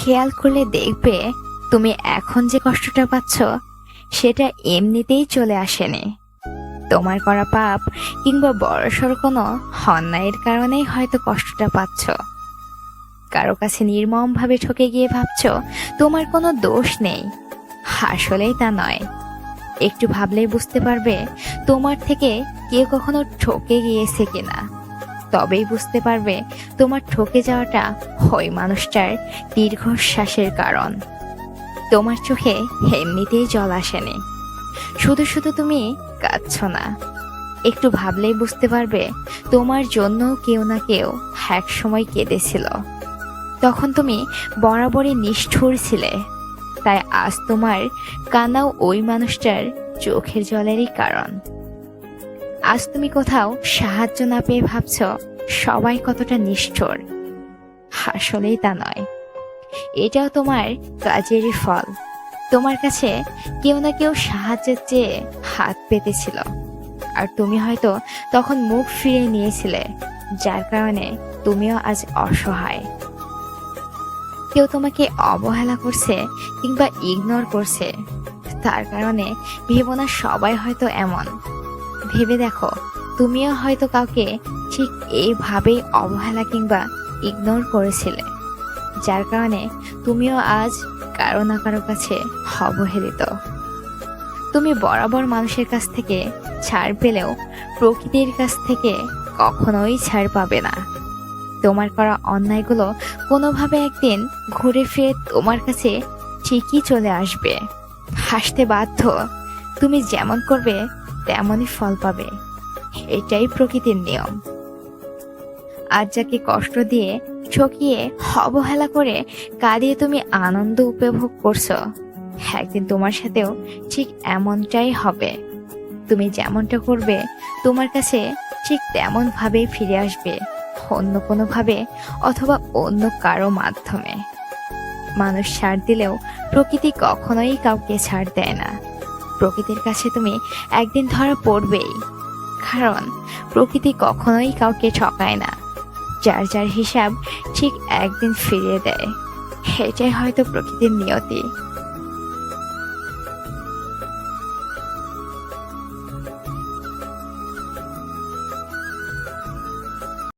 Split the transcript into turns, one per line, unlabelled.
খেয়াল করলে দেখবে তুমি এখন যে কষ্টটা পাচ্ছ সেটা এমনিতেই চলে আসেনি। তোমার করা পাপ কিংবা বড়সড় কোনো অন্যায়ের কারণেই হয়তো কষ্টটা পাচ্ছ। কারো কাছে নির্মমভাবে ঠকে গিয়ে ভাবছ তোমার কোনো দোষ নেই, আসলেই তা নয়। একটু ভাবলেই বুঝতে পারবে তোমার থেকে কেউ কখনো ঠকে গিয়েছে কিনা। তবেই বুঝতে পারবে তোমার ঠকে যাওয়াটা ওই মানুষটার দীর্ঘশ্বাসের কারণ। তোমার চোখে এমনিতেই জল আসেনি, শুধু শুধু তুমি কাঁদছ না। একটু ভাবলেই বুঝতে পারবে তোমার জন্য কেউ না কেউ এক সময় কেঁদেছিল। তখন তুমি বরাবরই নিষ্ঠুর ছিলে, তাই আজ তোমার কান্নাও ওই মানুষটার চোখের জলেরই কারণ। আজ তুমি কোথাও সাহায্য না পেয়ে ভাবছ সবাই কতটা নিষ্ঠুর, আসলেই তা নয়। এটাও তোমার কাজেরই ফল। তোমার কাছে কেউ না কেউ সাহায্যের চেয়ে হাত পেতেছিল, আর তুমি হয়তো তখন মুখ ফিরিয়ে নিয়েছিলে, যার কারণে তুমিও আজ অসহায়। কেউ তোমাকে অবহেলা করছে কিংবা ইগনোর করছে, তার কারণে ভেবো না সবাই হয়তো এমন। ভেবে দেখো তুমিও হয়তো কাউকে ঠিক এইভাবেই অবহেলা কিংবা ইগনোর করেছিলে, যার কারণে তুমিও আজ কারো না কারো কাছে অবহেলিত। তুমি বরাবর মানুষের কাছ থেকে ছাড় পেলেও প্রকৃতির কাছ থেকে কখনোই ছাড় পাবে না। তোমার করা অন্যায়গুলো কোনোভাবে একদিন ঘুরে ফিরে তোমার কাছে ঠিকই চলে আসবে। হাসতে বাধ্য, তুমি যেমন করবে তেমনই ফল পাবে, এটাই প্রকৃতির নিয়ম। আজ যাকে কষ্ট দিয়ে, ঠকিয়ে, অবহেলা করে, কাঁদিয়ে তুমি আনন্দ উপভোগ করছো, একদিন তোমার সাথেও ঠিক এমনটাই হবে। তুমি যেমনটা করবে তোমার কাছে ঠিক তেমন ভাবেই ফিরে আসবে, অন্য কোনো ভাবে অথবা অন্য কারো মাধ্যমে। মানুষ ছাড় দিলেও প্রকৃতি কখনোই কাউকে ছাড় দেয় না। প্রকৃতির কাছে তুমি একদিন ধরা পড়বেই, কারণ প্রকৃতি কখনোই কাউকে ঠকায় না। যার যার হিসাব ঠিক একদিন ফিরিয়ে দেয়, এটাই হয়তো প্রকৃতির নিয়তি।